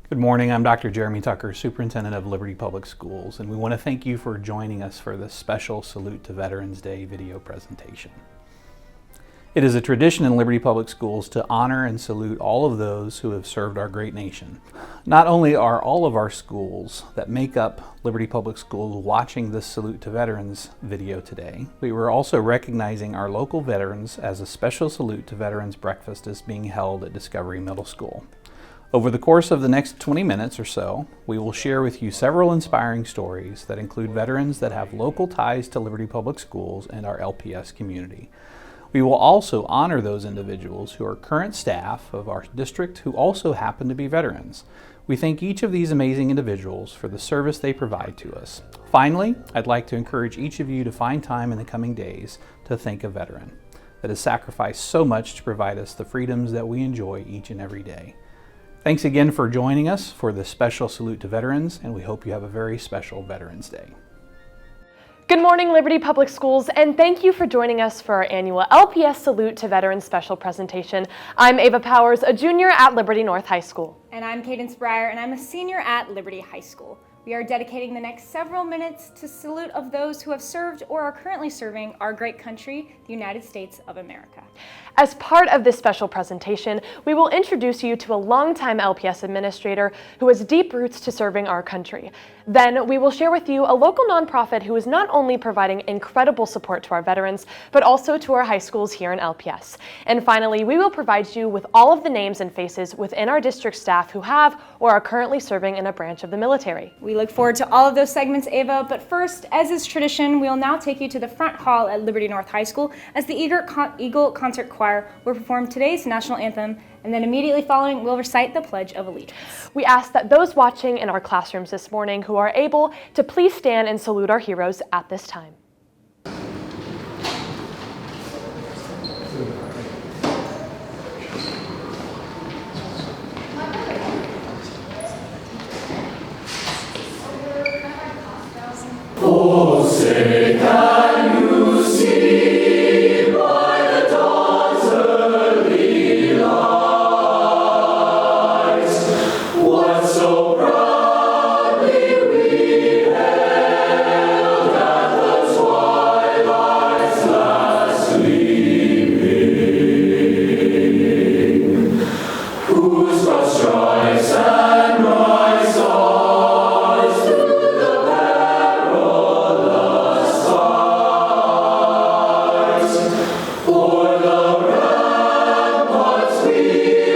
Good morning, I'm Dr. Jeremy Tucker, Superintendent of Liberty Public Schools, and we want to thank you for joining us for this special Salute to Veterans Day video presentation. It is a tradition in Liberty Public Schools to honor and salute all of those who have served our great nation. Not only are all of our schools that make up Liberty Public Schools watching this Salute to Veterans video today, but we're also recognizing our local veterans as a special Salute to Veterans breakfast is being held at Discovery Middle School. Over the course of the next 20 minutes or so, we will share with you several inspiring stories that include veterans that have local ties to Liberty Public Schools and our LPS community. We will also honor those individuals who are current staff of our district who also happen to be veterans. We thank each of these amazing individuals for the service they provide to us. Finally, I'd like to encourage each of you to find time in the coming days to thank a veteran that has sacrificed so much to provide us the freedoms that we enjoy each and every day. Thanks again for joining us for this special Salute to Veterans, and we hope you have a very special Veterans Day. Good morning, Liberty Public Schools, and thank you for joining us for our annual LPS Salute to Veterans special presentation. I'm Ava Powers, a junior at Liberty North High School. And I'm Cadence Breyer, and I'm a senior at Liberty High School. We are dedicating the next several minutes to salute of those who have served or are currently serving our great country, the United States of America. As part of this special presentation, we will introduce you to a longtime LPS administrator who has deep roots to serving our country. Then we will share with you a local nonprofit who is not only providing incredible support to our veterans, but also to our high schools here in LPS. And finally, we will provide you with all of the names and faces within our district staff who have or are currently serving in a branch of the military. We look forward to all of those segments, Ava, but first, as is tradition, we'll now take you to the front hall at Liberty North High School as the Eagle Concert Choir will perform today's national anthem, and then immediately following, we'll recite the Pledge of Allegiance. We ask that those watching in our classrooms this morning who are able to please stand and salute our heroes at this time. Oh, say can you see by the dawn's early light what so proudly we hailed at the twilight's last gleaming, whose broad stripes and bright stars through the perilous fight o'er the ramparts we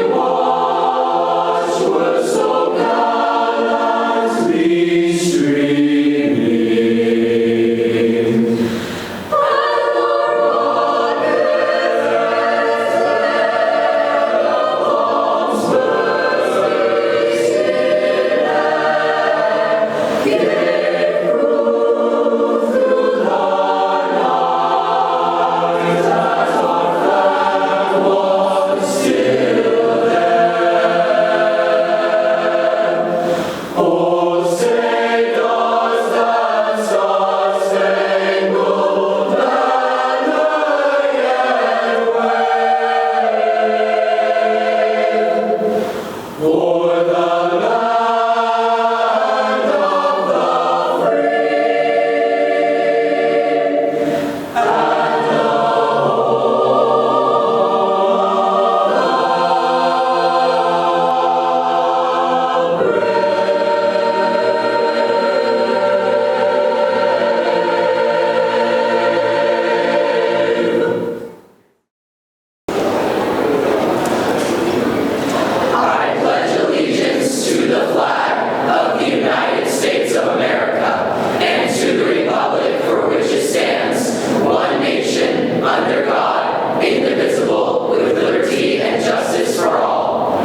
watched were so gallantly streaming, and the rockets their bombs bursting in air gave proof through the night that our flag was still there. Oh, say does that star-spangled banner yet wave o'er the land of the free and the I pledge allegiance to the flag of the United States of America and to the republic for which it stands, one nation, under God, indivisible, with liberty and justice for all.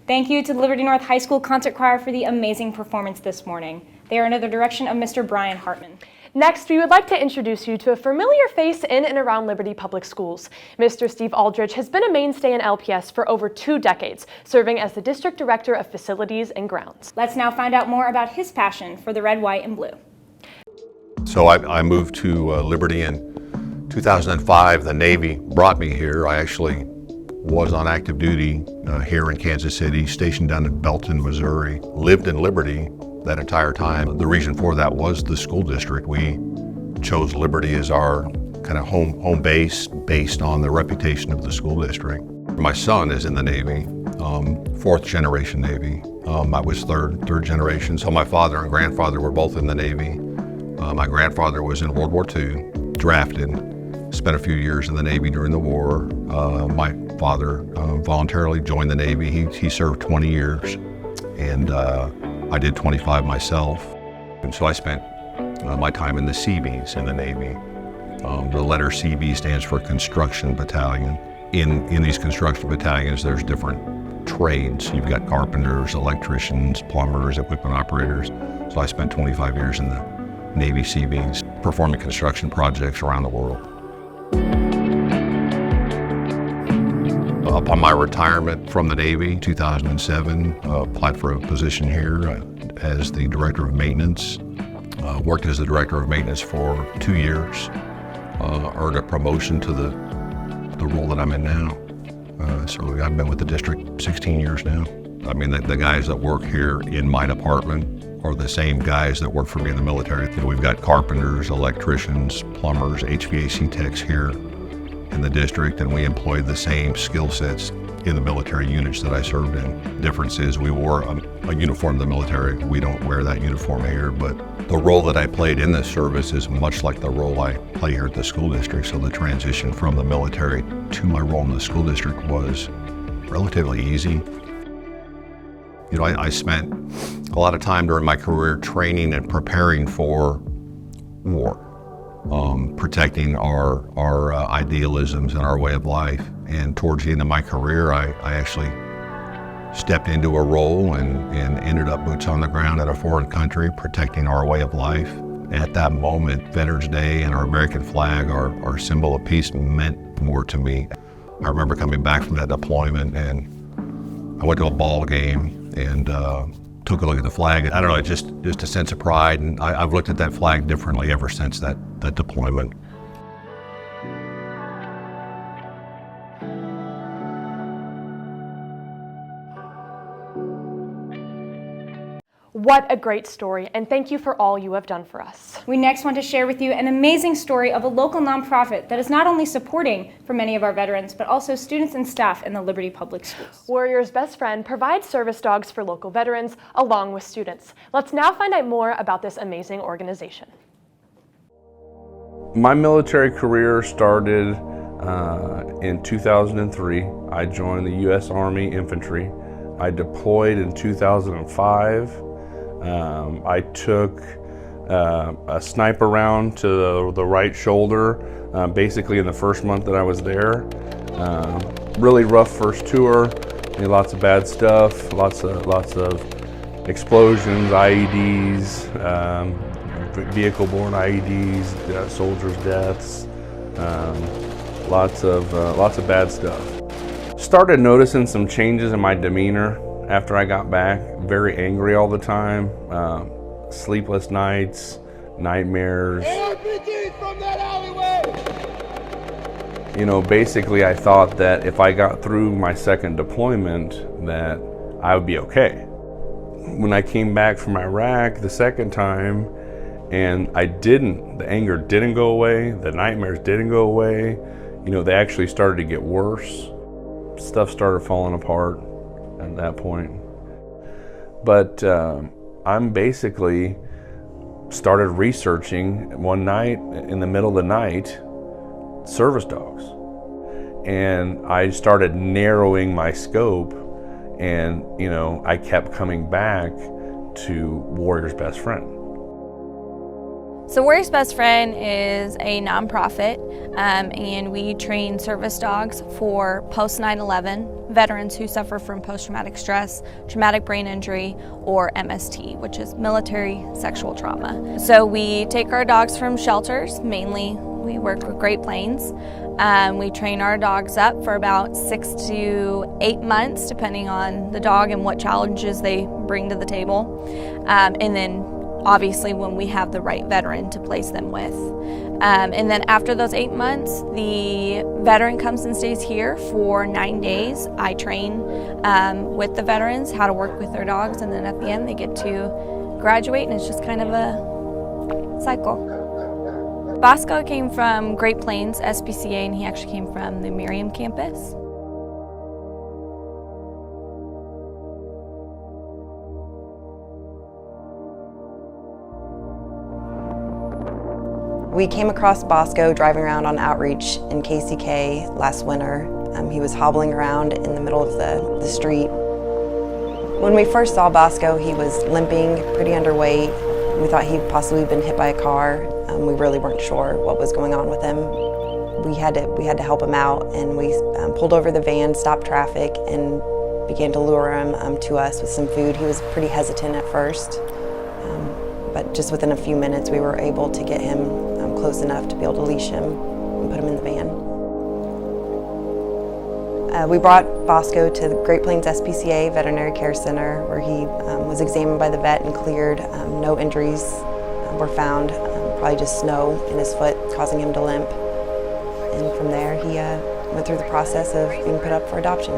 Thank you to the Liberty North High School Concert Choir for the amazing performance this morning. They are under the direction of Mr. Brian Hartman. Next, we would like to introduce you to a familiar face in and around Liberty Public Schools. Mr. Steve Aldrich has been a mainstay in LPS for over 2 decades, serving as the District Director of Facilities and Grounds. Let's now find out more about his passion for the red, white, and blue. So I moved to Liberty in 2005. The Navy brought me here. I actually was on active duty here in Kansas City, stationed down in Belton, Missouri, lived in Liberty that entire time. The reason for that was the school district. We chose Liberty as our kind of home base based on the reputation of the school district. My son is in the Navy, fourth generation Navy. I was third generation, so my father and grandfather were both in the Navy. My grandfather was in World War II, drafted, spent a few years in the Navy during the war. My father voluntarily joined the Navy. He served 20 years, and I did 25 myself. And so I spent my time in the Seabees in the Navy. The letter CB stands for Construction Battalion. In these construction battalions, there's different trades. You've got carpenters, electricians, plumbers, equipment operators. So I spent 25 years in the Navy Seabees, performing construction projects around the world. Upon my retirement from the Navy, 2007, applied for a position here as the Director of Maintenance. Worked as the Director of Maintenance for 2 years. Earned a promotion to the role that I'm in now. So I've been with the district 16 years now. I mean, the guys that work here in my department are the same guys that work for me in the military. You know, we've got carpenters, electricians, plumbers, HVAC techs here in the district, and we employ the same skill sets in the military units that I served in. The difference is we wore a uniform in the military. We don't wear that uniform here, but the role that I played in this service is much like the role I play here at the school district. So the transition from the military to my role in the school district was relatively easy. You know, I spent a lot of time during my career training and preparing for war, protecting our idealisms and our way of life. And towards the end of my career, I actually stepped into a role and ended up boots on the ground at a foreign country, protecting our way of life. At that moment, Veterans Day and our American flag, our symbol of peace, meant more to me. I remember coming back from that deployment, and I went to a ball game and took a look at the flag. I don't know, just a sense of pride, and I've looked at that flag differently ever since that deployment. What a great story, and thank you for all you have done for us. We next want to share with you an amazing story of a local nonprofit that is not only supporting for many of our veterans, but also students and staff in the Liberty Public Schools. Warrior's Best Friend provides service dogs for local veterans along with students. Let's now find out more about this amazing organization. My military career started in 2003. I joined the U.S. Army Infantry. I deployed in 2005. I took a sniper round to the right shoulder, basically in the first month that I was there. Really rough first tour, lots of bad stuff, lots of explosions, IEDs, vehicle-borne IEDs, soldiers' deaths, lots of bad stuff. Started noticing some changes in my demeanor after I got back. Very angry all the time, sleepless nights, nightmares. From that alleyway! You know, basically I thought that if I got through my second deployment that I would be okay. When I came back from Iraq the second time and the anger didn't go away, the nightmares didn't go away, you know, they actually started to get worse. Stuff started falling apart at that point. But I'm basically started researching one night, in the middle of the night, service dogs. And I started narrowing my scope, and you know, I kept coming back to Warrior's Best Friend. So Warrior's Best Friend is a nonprofit, and we train service dogs for post 9/11 veterans who suffer from post-traumatic stress, traumatic brain injury, or MST, which is military sexual trauma. So we take our dogs from shelters, mainly we work with Great Plains. We train our dogs up for about 6 to 8 months, depending on the dog and what challenges they bring to the table. And then obviously when we have the right veteran to place them with. And then after those 8 months, the veteran comes and stays here for 9 days. I train with the veterans how to work with their dogs, and then at the end they get to graduate, and it's just kind of a cycle. Bosco came from Great Plains SPCA, and he actually came from the Miriam campus. We came across Bosco driving around on outreach in KCK last winter. He was hobbling around in the middle of the street. When we first saw Bosco, he was limping, pretty underweight. We thought he'd possibly been hit by a car. We really weren't sure what was going on with him. We had to help him out, and we pulled over the van, stopped traffic, and began to lure him to us with some food. He was pretty hesitant at first, but just within a few minutes we were able to get him close enough to be able to leash him and put him in the van. We brought Bosco to the Great Plains SPCA Veterinary Care Center, where he was examined by the vet and cleared. No injuries were found, probably just snow in his foot causing him to limp. And from there he went through the process of being put up for adoption.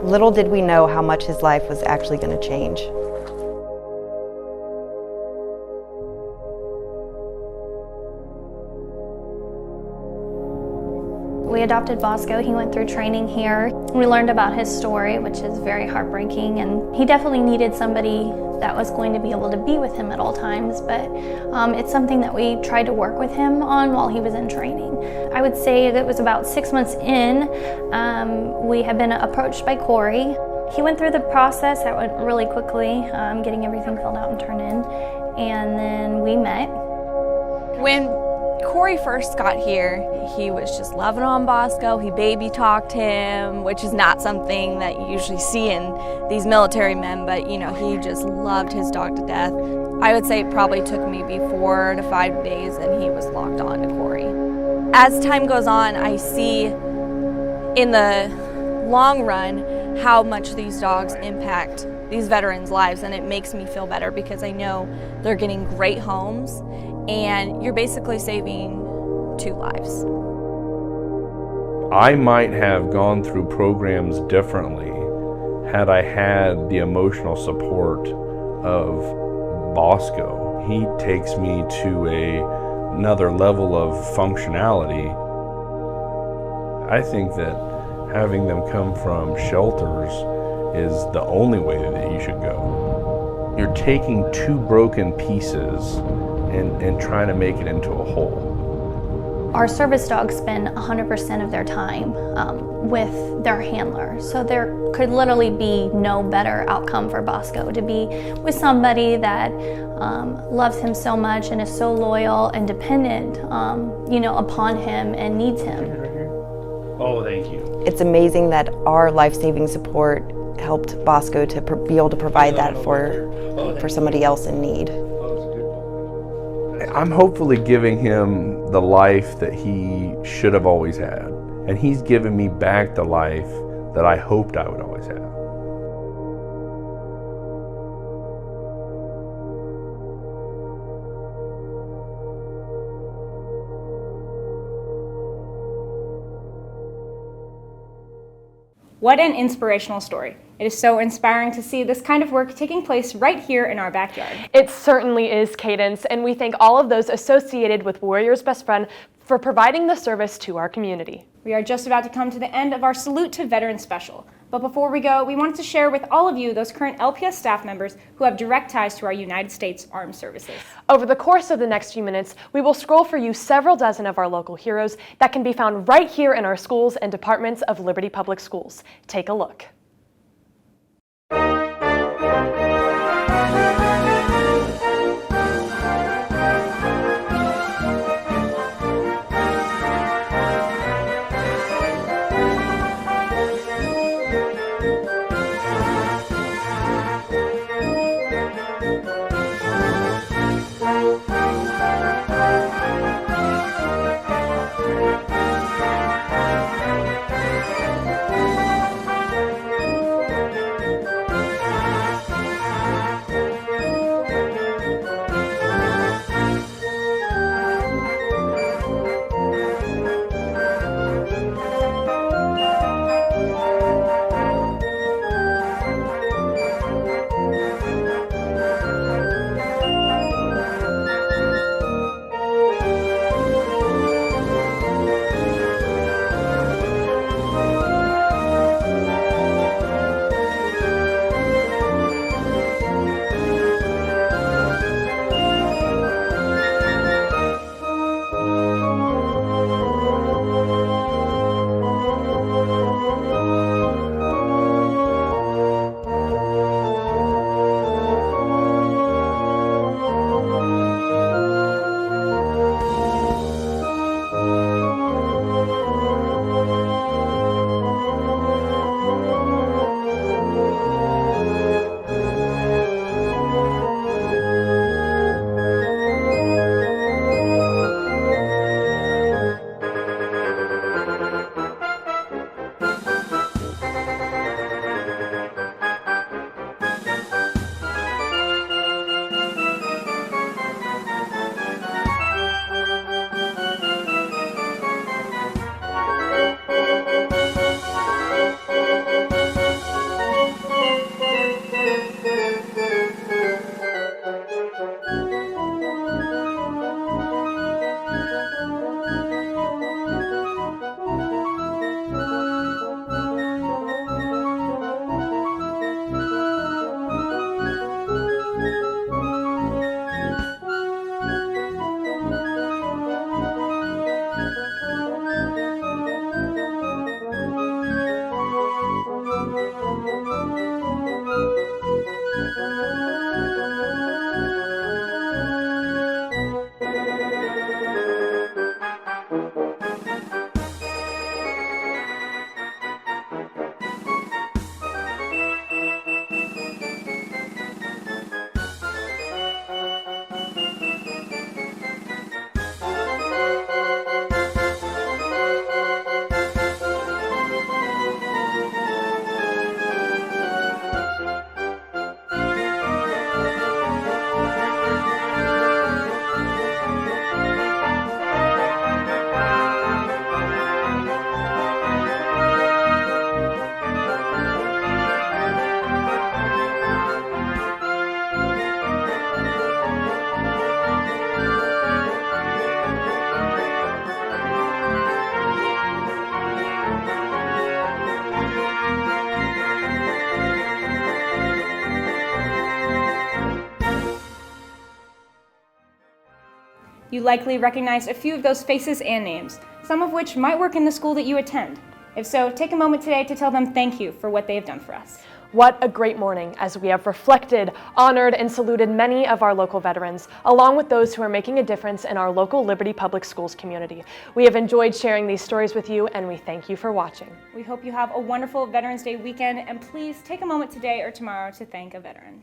Little did we know how much his life was actually going to change. We adopted Bosco. He went through training here. We learned about his story, which is very heartbreaking, and he definitely needed somebody that was going to be able to be with him at all times, but it's something that we tried to work with him on while he was in training. I would say that it was about 6 months in, we had been approached by Corey. He went through the process that went really quickly, getting everything filled out and turned in, and then we met. When Corey first got here, he was just loving on Bosco. He baby talked him, which is not something that you usually see in these military men, but you know, he just loved his dog to death. I would say it probably took maybe 4 to 5 days and he was locked on to Corey. As time goes on, I see in the long run how much these dogs impact these veterans' lives, and it makes me feel better because I know they're getting great homes and you're basically saving 2 lives. I might have gone through programs differently had I had the emotional support of Bosco. He takes me to another level of functionality. I think that having them come from shelters is the only way that you should go. You're taking 2 broken pieces and trying to make it into a whole. Our service dogs spend 100% of their time with their handler, so there could literally be no better outcome for Bosco to be with somebody that loves him so much and is so loyal and dependent, upon him and needs him. Oh, thank you. It's amazing that our life-saving support helped Bosco to be able to provide that for somebody else in need. I'm hopefully giving him the life that he should have always had. And he's given me back the life that I hoped I would always have. What an inspirational story. It is so inspiring to see this kind of work taking place right here in our backyard. It certainly is, Cadence, and we thank all of those associated with Warrior's Best Friend for providing the service to our community. We are just about to come to the end of our Salute to Veterans special. But before we go, we wanted to share with all of you those current LPS staff members who have direct ties to our United States Armed Services. Over the course of the next few minutes, we will scroll for you several dozen of our local heroes that can be found right here in our schools and departments of Liberty Public Schools. Take a look. You likely recognized a few of those faces and names, some of which might work in the school that you attend. If so, take a moment today to tell them thank you for what they have done for us. What a great morning as we have reflected, honored, and saluted many of our local veterans, along with those who are making a difference in our local Liberty Public Schools community. We have enjoyed sharing these stories with you, and we thank you for watching. We hope you have a wonderful Veterans Day weekend, and please take a moment today or tomorrow to thank a veteran.